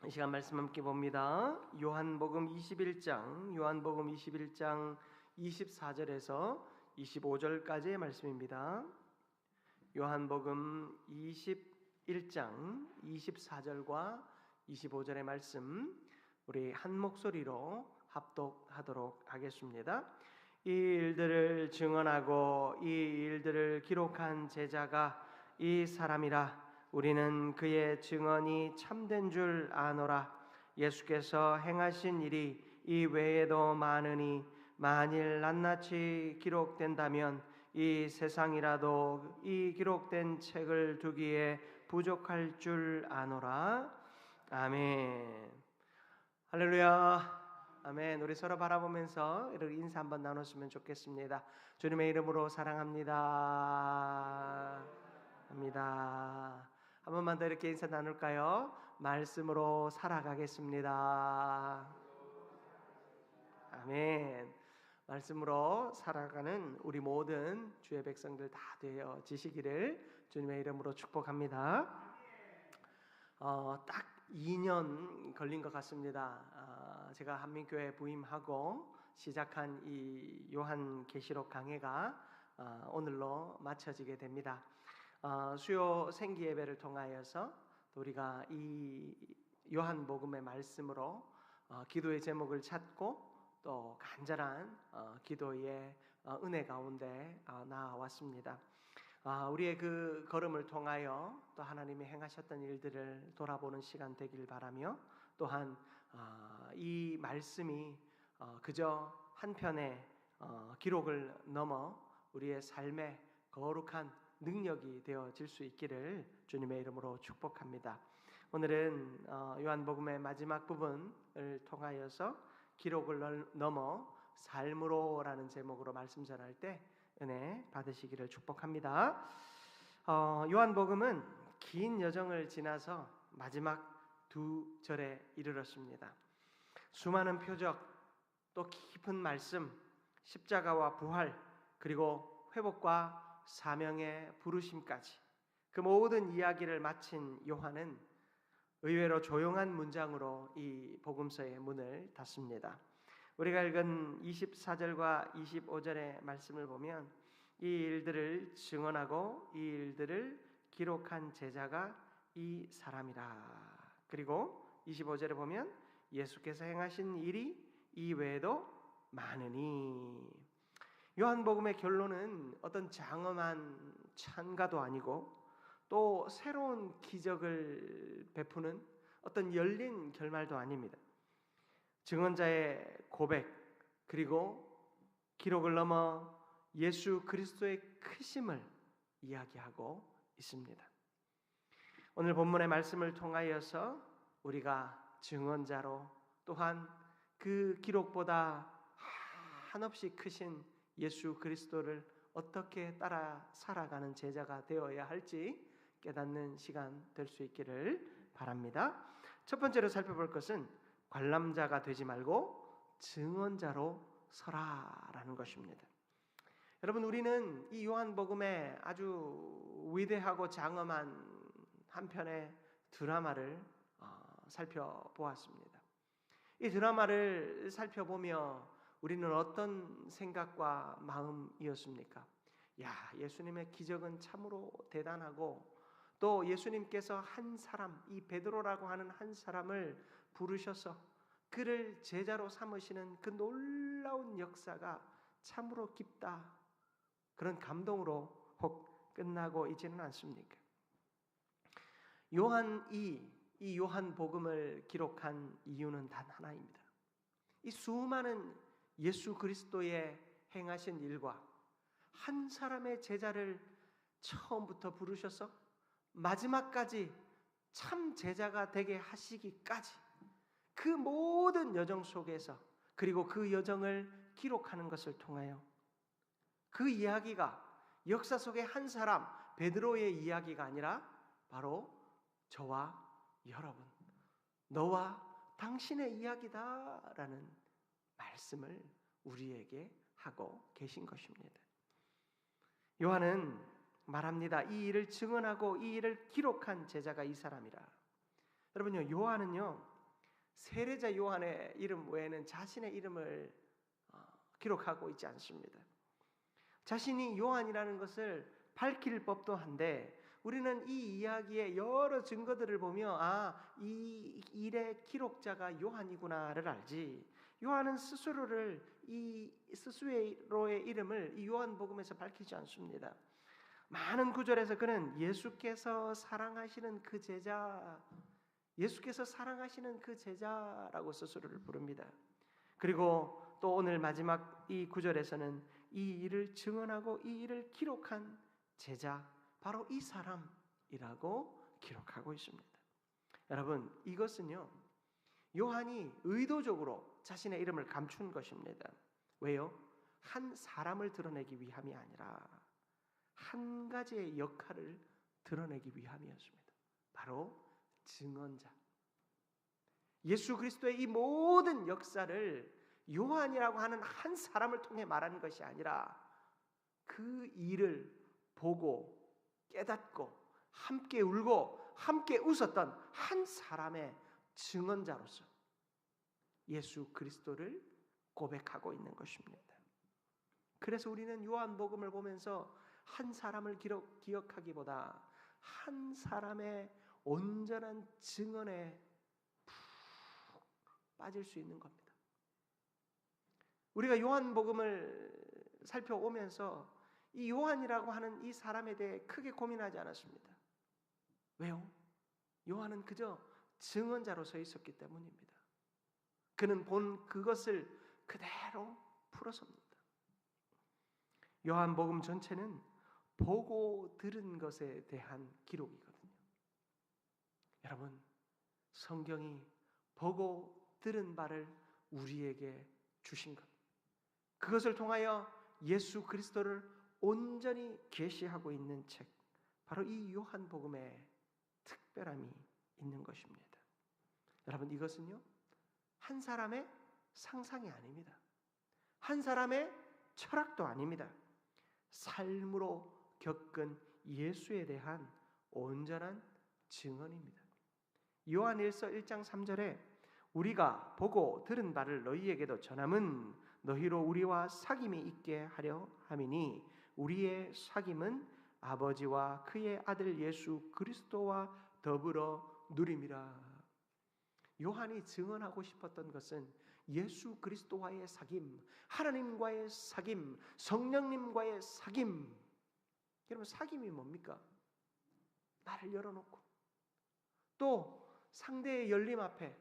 이 시간 말씀 함께 봅니다. 요한복음 21장 24절에서 25절까지의 말씀입니다. 요한복음 21장 24절과 25절의 말씀 우리 한 목소리로 합독하도록 하겠습니다. 이 일들을 증언하고 이 일들을 기록한 제자가 이 사람이라. 우리는 그의 증언이 참된 줄 아노라. 예수께서 행하신 일이 이 외에도 많으니 만일 낱낱이 기록된다면 이 세상이라도 이 기록된 책을 두기에 부족할 줄 아노라. 아멘. 할렐루야. 아멘. 우리 서로 바라보면서 이렇게 인사 한번 나눴으면 좋겠습니다. 주님의 이름으로 사랑합니다. 합니다. 한 번만 더 이렇게 인사 나눌까요? 말씀으로 살아가겠습니다. 아멘. 말씀으로 살아가는 우리 모든 주의 백성들 다 되어지시기를 주님의 이름으로 축복합니다. 딱 2년 걸린 것 같습니다. 제가 한민교회 부임하고 시작한 이 요한계시록 강해가 오늘로 마쳐지게 됩니다. 수요 생기 예배를 통하여서 우리가 이 요한복음의 말씀으로 기도의 제목을 찾고 또 간절한 기도의 은혜 가운데 나아왔습니다. 우리의 그 걸음을 통하여 또 하나님이 행하셨던 일들을 돌아보는 시간 되길 바라며, 또한 이 말씀이 그저 한 편의 기록을 넘어 우리의 삶의 거룩한 능력이 되어질 수 있기를 주님의 이름으로 축복합니다. 오늘은 요한복음의 마지막 부분을 통하여서 기록을 넘어 삶으로라는 제목으로 말씀 전할 때 은혜 받으시기를 축복합니다. 요한복음은 긴 여정을 지나서 마지막 두 절에 이르렀습니다. 수많은 표적, 또 깊은 말씀, 십자가와 부활, 그리고 회복과 사명의 부르심까지 그 모든 이야기를 마친 요한은 의외로 조용한 문장으로 이 복음서의 문을 닫습니다. 우리가 읽은 24절과 25절의 말씀을 보면 이 일들을 증언하고 이 일들을 기록한 제자가 이 사람이라. 그리고 25절에 보면 예수께서 행하신 일이 이 외에도 많으니. 요한복음의 결론은 어떤 장엄한 찬가도 아니고 또 새로운 기적을 베푸는 어떤 열린 결말도 아닙니다. 증언자의 고백, 그리고 기록을 넘어 예수 그리스도의 크심을 이야기하고 있습니다. 오늘 본문의 말씀을 통하여서 우리가 증언자로, 또한 그 기록보다 한없이 크신 예수 그리스도를 어떻게 따라 살아가는 제자가 되어야 할지 깨닫는 시간 될 수 있기를 바랍니다. 첫 번째로 살펴볼 것은 관람자가 되지 말고 증언자로 서라라는 것입니다. 여러분, 우리는 이 요한복음의 아주 위대하고 장엄한 한 편의 드라마를 살펴보았습니다. 이 드라마를 살펴보며 우리는 어떤 생각과 마음이었습니까? 예수님의 기적은 참으로 대단하고, 또 예수님께서 한 사람, 이 베드로라고 하는 한 사람을 부르셔서 그를 제자로 삼으시는 그 놀라운 역사가 참으로 깊다, 그런 감동으로 혹 끝나고 있지는 않습니까? 이 요한복음을 기록한 이유는 단 하나입니다. 이 수많은 예수 그리스도의 행하신 일과 한 사람의 제자를 처음부터 부르셔서 마지막까지 참 제자가 되게 하시기까지 그 모든 여정 속에서, 그리고 그 여정을 기록하는 것을 통하여 그 이야기가 역사 속의 한 사람 베드로의 이야기가 아니라 바로 저와 여러분, 너와 당신의 이야기다라는 말씀을 우리에게 하고 계신 것입니다. 요한은 말합니다. 이 일을 증언하고 이 일을 기록한 제자가 이 사람이라. 여러분요, 요한은요 세례자 요한의 이름 외에는 자신의 이름을 기록하고 있지 않습니다. 자신이 요한이라는 것을 밝힐 법도 한데 우리는 이 이야기의 여러 증거들을 보며 이 일의 기록자가 요한이구나를 알지, 요한은 스스로의 이름을 이 요한복음에서 밝히지 않습니다. 많은 구절에서 그는 예수께서 사랑하시는 그 제자라고 스스로를 부릅니다. 그리고 또 오늘 마지막 이 구절에서는 이 일을 증언하고 이 일을 기록한 제자, 바로 이 사람이라고 기록하고 있습니다. 여러분, 이것은요, 요한이 의도적으로 자신의 이름을 감춘 것입니다. 왜요? 한 사람을 드러내기 위함이 아니라 한 가지의 역할을 드러내기 위함이었습니다. 바로 증언자. 예수 그리스도의 이 모든 역사를 요한이라고 하는 한 사람을 통해 말하는 것이 아니라 그 일을 보고 깨닫고 함께 울고 함께 웃었던 한 사람의 증언자로서 예수 그리스도를 고백하고 있는 것입니다. 그래서 우리는 요한복음을 보면서 한 사람을 기억하기보다 한 사람의 온전한 증언에 푹 빠질 수 있는 겁니다. 우리가 요한복음을 살펴오면서 이 요한이라고 하는 이 사람에 대해 크게 고민하지 않았습니다. 왜요? 요한은 그저 증언자로 서 있었기 때문입니다. 그는 본 그것을 그대로 풀어섭니다. 요한복음 전체는 보고 들은 것에 대한 기록이거든요. 여러분, 성경이 보고 들은 바를 우리에게 주신 것, 그것을 통하여 예수 그리스도를 온전히 계시하고 있는 책, 바로 이 요한복음에 특별함이 있는 것입니다. 여러분, 이것은요, 한 사람의 상상이 아닙니다. 한 사람의 철학도 아닙니다. 삶으로 겪은 예수에 대한 온전한 증언입니다. 요한일서 1장 3절에 우리가 보고 들은 바를 너희에게도 전함은 너희로 우리와 사귐이 있게 하려 함이니 우리의 사귐은 아버지와 그의 아들 예수 그리스도와 더불어 누림이라. 요한이 증언하고 싶었던 것은 예수 그리스도와의 사귐, 하나님과의 사귐, 성령님과의 사귐. 여러분, 사귐이 뭡니까? 나를 열어놓고 또 상대의 열림 앞에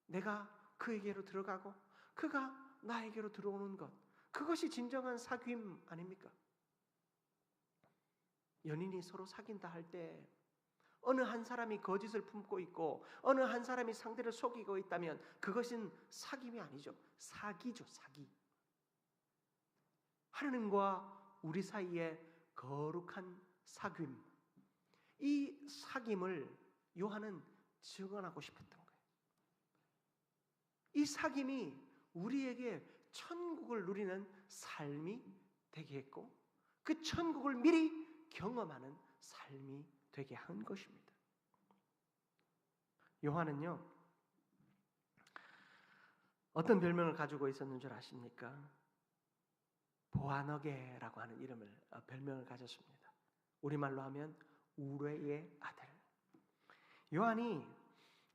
내가 그에게로 들어가고 그가 나에게로 들어오는 것, 그것이 진정한 사귐 아닙니까? 연인이 서로 사귄다 할 때 어느 한 사람이 거짓을 품고 있고 어느 한 사람이 상대를 속이고 있다면 그것은 사귐이 아니죠. 사기죠, 사기. 하나님과 우리 사이에 거룩한 사귐, 이 사귐을 요한은 증언하고 싶었던 거예요. 이 사귐이 우리에게 천국을 누리는 삶이 되게 했고 그 천국을 미리 경험하는 삶이 되게 한 것입니다. 요한은요, 어떤 별명을 가지고 있었는 줄 아십니까? 보아너게라고 하는 별명을 가졌습니다. 우리말로 하면 우레의 아들. 요한이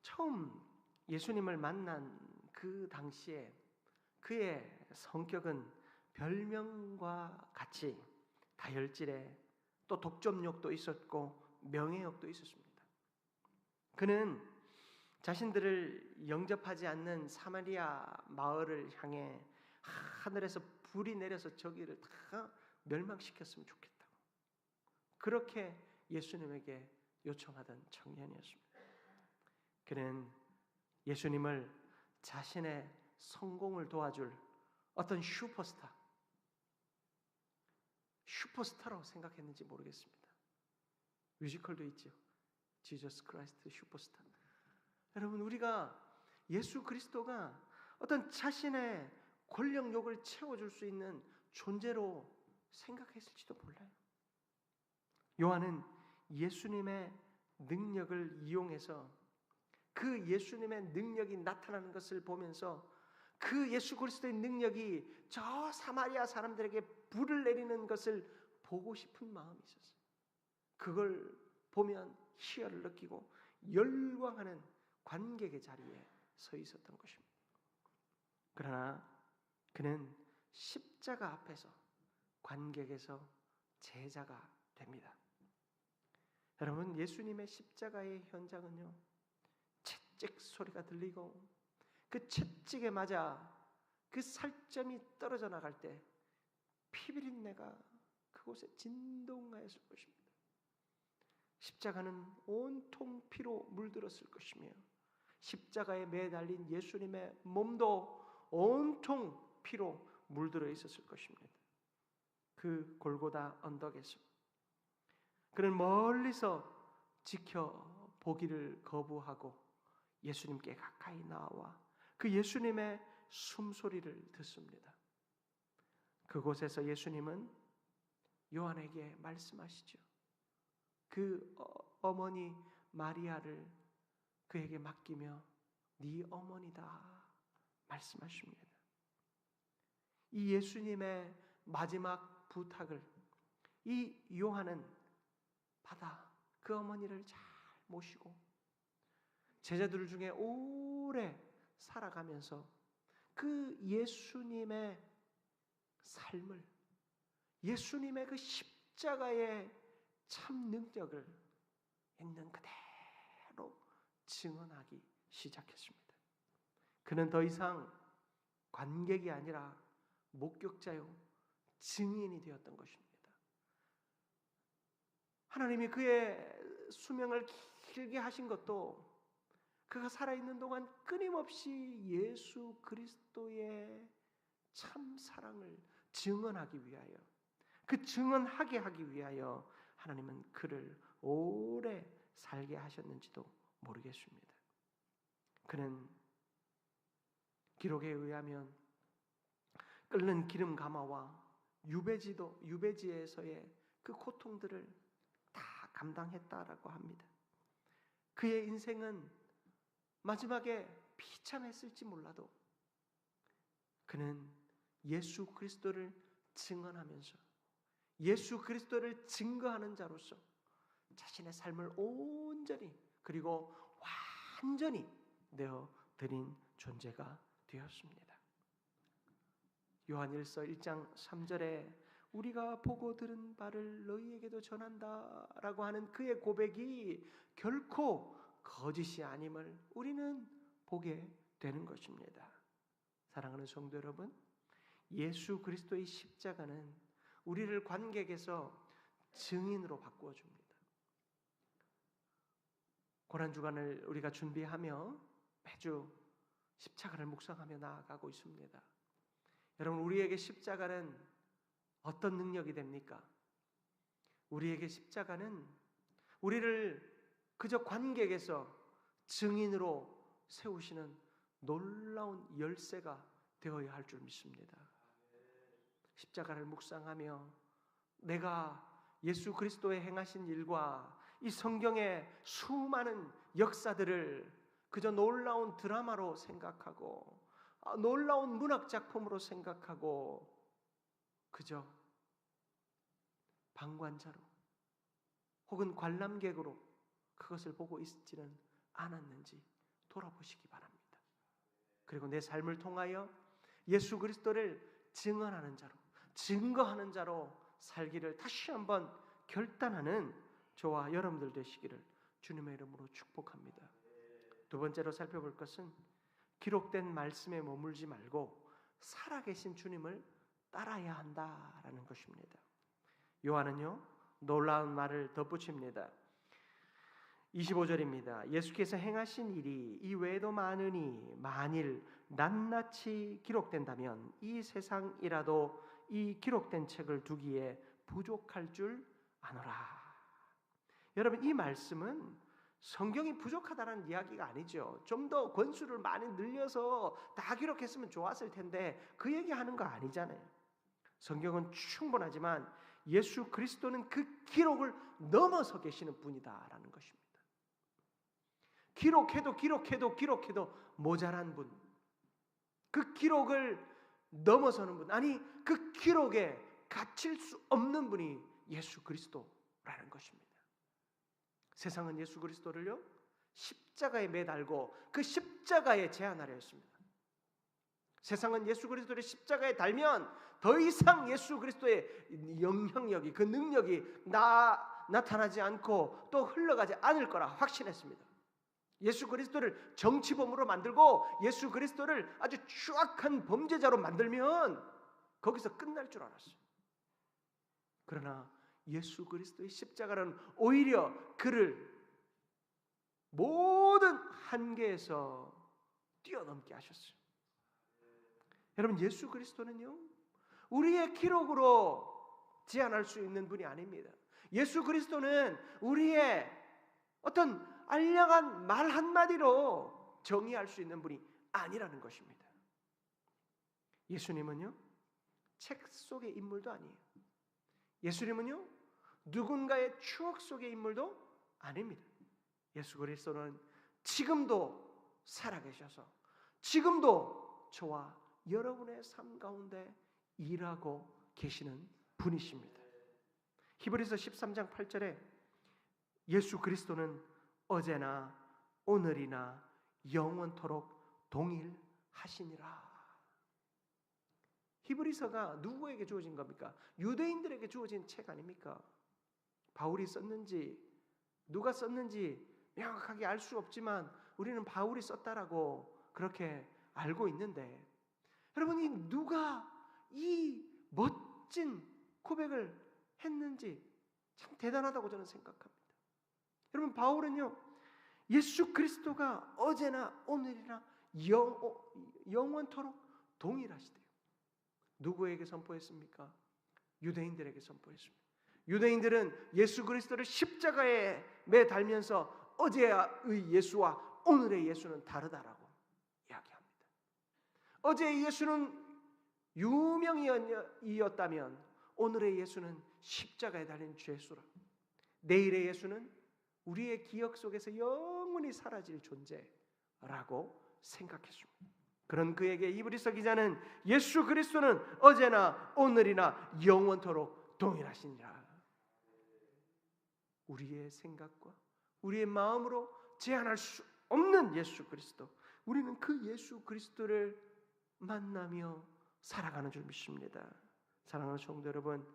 처음 예수님을 만난 그 당시에 그의 성격은 별명과 같이 다혈질에 또 독점욕도 있었고 명예욕도 있었습니다. 그는 자신들을 영접하지 않는 사마리아 마을을 향해 하늘에서 불이 내려서 저기를 다 멸망시켰으면 좋겠다고 그렇게 예수님에게 요청하던 청년이었습니다. 그는 예수님을 자신의 성공을 도와줄 어떤 슈퍼스타로 생각했는지 모르겠습니다. 뮤지컬도 있죠. 지저스 크라이스트 슈퍼스타. 여러분, 우리가 예수 그리스도가 어떤 자신의 권력욕을 채워줄 수 있는 존재로 생각했을지도 몰라요. 요한은 예수님의 능력을 이용해서 그 예수님의 능력이 나타나는 것을 보면서 그 예수 그리스도의 능력이 저 사마리아 사람들에게 불을 내리는 것을 보고 싶은 마음이 있었어요. 그걸 보면 희열을 느끼고 열광하는 관객의 자리에 서 있었던 것입니다. 그러나 그는 십자가 앞에서 관객에서 제자가 됩니다. 여러분, 예수님의 십자가의 현장은요, 채찍 소리가 들리고 그 채찍에 맞아 그 살점이 떨어져 나갈 때 피비린내가 그곳에 진동하였을 것입니다. 십자가는 온통 피로 물들었을 것이며 십자가에 매달린 예수님의 몸도 온통 피로 물들어 있었을 것입니다. 그 골고다 언덕에서 그는 멀리서 지켜보기를 거부하고 예수님께 가까이 나와 그 예수님의 숨소리를 듣습니다. 그곳에서 예수님은 요한에게 말씀하시죠. 그 어머니 마리아를 그에게 맡기며 네 어머니다 말씀하십니다. 이 예수님의 마지막 부탁을 이 요한은 받아 그 어머니를 잘 모시고 제자들 중에 오래 살아가면서 그 예수님의 삶을, 예수님의 그 십자가의 참 능력을 있는 그대로 증언하기 시작했습니다. 그는 더 이상 관객이 아니라 목격자요, 증인이 되었던 것입니다. 하나님이 그의 수명을 길게 하신 것도 그가 살아있는 동안 끊임없이 예수 그리스도의 참 사랑을 증언하기 위하여, 그 증언하게 하기 위하여 하나님은 그를 오래 살게 하셨는지도 모르겠습니다. 그는 기록에 의하면 끓는 기름 가마와 유배지에서의 그 고통들을 다 감당했다라고 합니다. 그의 인생은 마지막에 비참했을지 몰라도 그는 예수 그리스도를 증언하면서 예수 그리스도를 증거하는 자로서 자신의 삶을 온전히 그리고 완전히 내어드린 존재가 되었습니다. 요한일서 1장 3절에 우리가 보고 들은 바를 너희에게도 전한다라고 하는 그의 고백이 결코 거짓이 아님을 우리는 보게 되는 것입니다. 사랑하는 성도 여러분, 예수 그리스도의 십자가는 우리를 관객에서 증인으로 바꾸어 줍니다. 고난주간을 우리가 준비하며 매주 십자가를 묵상하며 나아가고 있습니다. 여러분, 우리에게 십자가는 어떤 능력이 됩니까? 우리에게 십자가는 우리를 그저 관객에서 증인으로 세우시는 놀라운 열쇠가 되어야 할 줄 믿습니다. 십자가를 묵상하며 내가 예수 그리스도의 행하신 일과 이 성경의 수많은 역사들을 그저 놀라운 드라마로 생각하고 놀라운 문학 작품으로 생각하고 그저 방관자로 혹은 관람객으로 그것을 보고 있지는 않았는지 돌아보시기 바랍니다. 그리고 내 삶을 통하여 예수 그리스도를 증언하는 자로, 증거하는 자로 살기를 다시 한번 결단하는 저와 여러분들 되시기를 주님의 이름으로 축복합니다. 두 번째로 살펴볼 것은 기록된 말씀에 머물지 말고 살아계신 주님을 따라야 한다라는 것입니다. 요한은요, 놀라운 말을 덧붙입니다. 25절입니다. 예수께서 행하신 일이 이외에도 많으니 만일 낱낱이 기록된다면 이 세상이라도 이 기록된 책을 두기에 부족할 줄 아노라. 여러분, 이 말씀은 성경이 부족하다는 이야기가 아니죠. 좀 더 권수를 많이 늘려서 다 기록했으면 좋았을 텐데 그 얘기하는 거 아니잖아요. 성경은 충분하지만 예수 그리스도는 그 기록을 넘어서 계시는 분이다라는 것입니다. 기록해도 모자란 분, 그 기록을 넘어서는 분, 아니 그 기록에 갇힐 수 없는 분이 예수 그리스도라는 것입니다. 세상은 예수 그리스도를요 십자가에 매달고 그 십자가에 제한하려 했습니다. 세상은 예수 그리스도를 십자가에 달면 더 이상 예수 그리스도의 영향력이, 그 능력이 나타나지 않고 또 흘러가지 않을 거라 확신했습니다. 예수 그리스도를 정치범으로 만들고 예수 그리스도를 아주 추악한 범죄자로 만들면 거기서 끝날 줄 알았어요. 그러나 예수 그리스도의 십자가는 오히려 그를 모든 한계에서 뛰어넘게 하셨어요. 여러분, 예수 그리스도는요 우리의 기록으로 제한할 수 있는 분이 아닙니다. 예수 그리스도는 우리의 어떤 알량한 말 한마디로 정의할 수 있는 분이 아니라는 것입니다. 예수님은요 책 속의 인물도 아니에요. 예수님은요 누군가의 추억 속의 인물도 아닙니다. 예수 그리스도는 지금도 살아계셔서 지금도 저와 여러분의 삶 가운데 일하고 계시는 분이십니다. 히브리서 13장 8절에 예수 그리스도는 어제나 오늘이나 영원토록 동일하시니라. 히브리서가 누구에게 주어진 겁니까? 유대인들에게 주어진 책 아닙니까? 바울이 썼는지 누가 썼는지 명확하게 알 수 없지만 우리는 바울이 썼다라고 그렇게 알고 있는데, 여러분이 누가 이 멋진 고백을 했는지 참 대단하다고 저는 생각합니다. 여러분, 바울은요 예수 그리스도가 어제나 오늘이나 영원토록 동일하시대요. 누구에게 선포했습니까? 유대인들에게 선포했습니다. 유대인들은 예수 그리스도를 십자가에 매달면서 어제의 예수와 오늘의 예수는 다르다라고 이야기합니다. 어제의 예수는 유명이었다면 오늘의 예수는 십자가에 달린 죄수라. 내일의 예수는 우리의 기억 속에서 영원히 사라질 존재라고 생각했습니다. 그런 그에게 히브리서 기자는 예수 그리스도는 어제나 오늘이나 영원토록 동일하시니라. 우리의 생각과 우리의 마음으로 제한할 수 없는 예수 그리스도, 우리는 그 예수 그리스도를 만나며 살아가는 줄 믿습니다. 사랑하는 성도 여러분,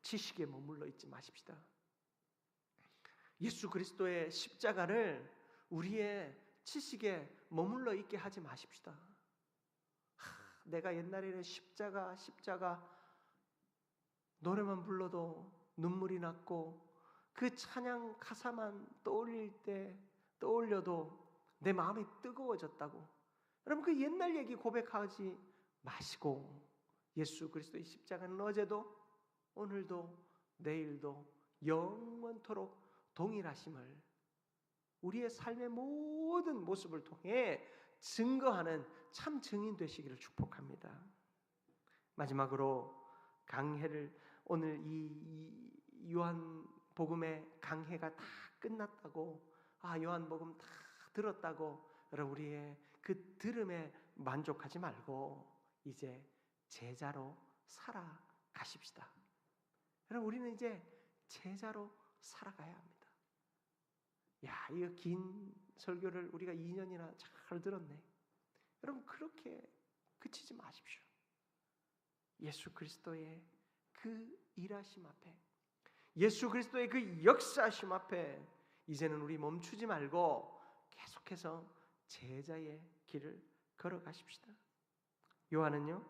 지식에 머물러 있지 마십시다. 예수 그리스도의 십자가를 우리의 지식에 머물러 있게 하지 마십시다. 내가 옛날에는 십자가 노래만 불러도 눈물이 났고 그 찬양 가사만 떠올려도 내 마음이 뜨거워졌다고. 여러분, 그 옛날 얘기 고백하지 마시고 예수 그리스도의 십자가는 어제도 오늘도 내일도 영원토록 동일하심을 우리의 삶의 모든 모습을 통해 증거하는 참 증인 되시기를 축복합니다. 마지막으로 강해를, 오늘 이 요한복음의 강해가 다 끝났다고, 요한복음 다 들었다고 여러분 우리의 그 들음에 만족하지 말고 이제 제자로 살아가십시다. 여러분, 우리는 이제 제자로 살아가야 합니다. 이거 긴 설교를 우리가 2년이나 잘 들었네. 여러분, 그렇게 그치지 마십시오. 예수 그리스도의 그 일하심 앞에, 예수 그리스도의 그 역사하심 앞에 이제는 우리 멈추지 말고 계속해서 제자의 길을 걸어가십시다. 요한은요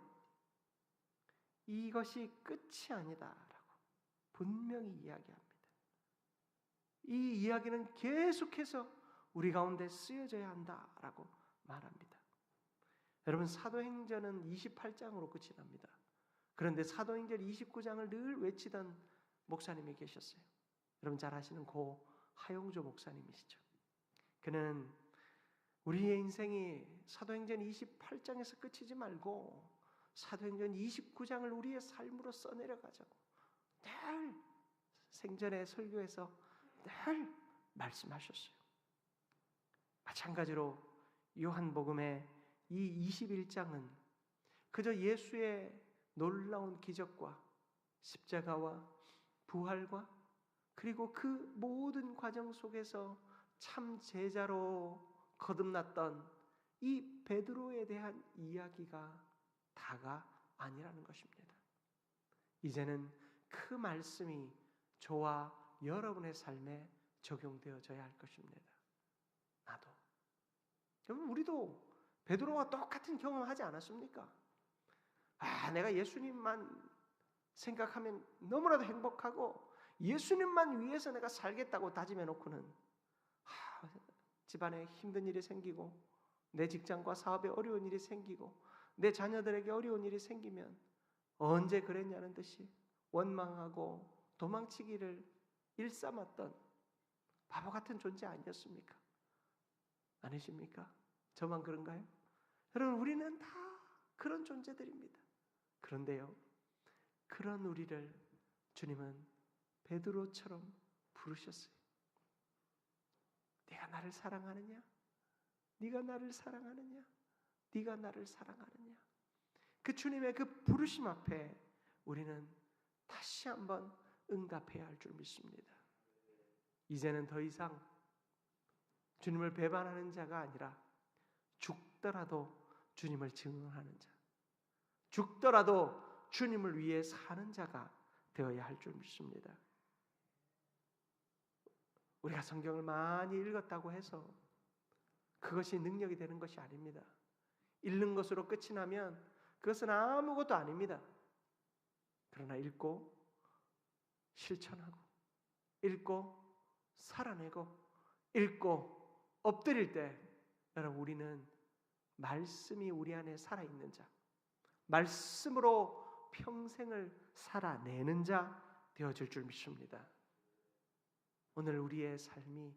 이것이 끝이 아니다라고 분명히 이야기합니다. 이 이야기는 계속해서 우리 가운데 쓰여져야 한다라고 말합니다. 여러분, 사도행전은 28장으로 끝이 납니다. 그런데 사도행전 29장을 늘 외치던 목사님이 계셨어요. 여러분 잘 아시는 고 하용조 목사님이시죠. 그는 우리의 인생이 사도행전 28장에서 끝이지 말고 사도행전 29장을 우리의 삶으로 써내려가자고 늘 생전에 설교에서 늘 말씀하셨어요. 마찬가지로 요한복음의 이 21장은 그저 예수의 놀라운 기적과 십자가와 부활과 그리고 그 모든 과정 속에서 참 제자로 거듭났던 이 베드로에 대한 이야기가 다가 아니라는 것입니다. 이제는 그 말씀이 저와 여러분의 삶에 적용되어져야 할 것입니다. 나도. 여러분, 우리도 베드로와 똑같은 경험하지 않았습니까? 내가 예수님만 생각하면 너무나도 행복하고 예수님만 위해서 내가 살겠다고 다짐해 놓고는 집안에 힘든 일이 생기고 내 직장과 사업에 어려운 일이 생기고 내 자녀들에게 어려운 일이 생기면 언제 그랬냐는 듯이 원망하고 도망치기를 일삼았던 바보 같은 존재 아니었습니까? 아니십니까? 저만 그런가요? 여러분, 우리는 다 그런 존재들입니다. 그런데요, 그런 우리를 주님은 베드로처럼 부르셨어요. 네가 나를 사랑하느냐? 네가 나를 사랑하느냐? 네가 나를 사랑하느냐? 그 주님의 그 부르심 앞에 우리는 다시 한번 응답해야 할 줄 믿습니다. 이제는 더 이상 주님을 배반하는 자가 아니라 죽더라도 주님을 증언하는 자, 죽더라도 주님을 위해 사는 자가 되어야 할 줄 믿습니다. 우리가 성경을 많이 읽었다고 해서 그것이 능력이 되는 것이 아닙니다. 읽는 것으로 끝이 나면 그것은 아무것도 아닙니다. 그러나 읽고 실천하고 읽고 살아내고 읽고 엎드릴 때 여러분, 우리는 말씀이 우리 안에 살아있는 자, 말씀으로 평생을 살아내는 자 되어질 줄 믿습니다. 오늘 우리의 삶이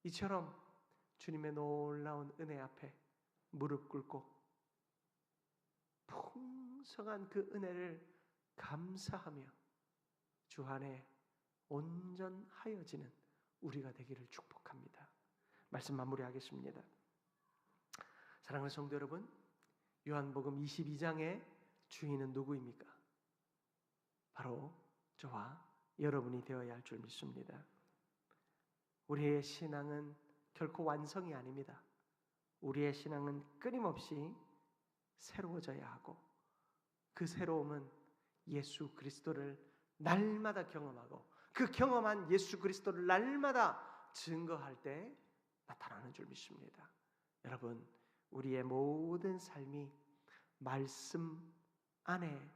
이처럼 주님의 놀라운 은혜 앞에 무릎 꿇고 풍성한 그 은혜를 감사하며 주 안에 온전하여지는 우리가 되기를 축복합니다. 말씀 마무리하겠습니다. 사랑하는 성도 여러분, 요한복음 22장의 주인은 누구입니까? 바로 저와 여러분이 되어야 할 줄 믿습니다. 우리의 신앙은 결코 완성이 아닙니다. 우리의 신앙은 끊임없이 새로워져야 하고 그 새로움은 예수 그리스도를 날마다 경험하고 그 경험한 예수 그리스도를 날마다 증거할 때 나타나는 줄 믿습니다. 여러분, 우리의 모든 삶이 말씀 안에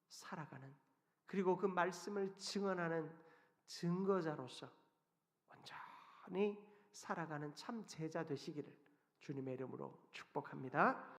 살아가는, 그리고 그 말씀을 증언하는 증거자로서 온전히 살아가는 참 제자 되시기를 주님의 이름으로 축복합니다.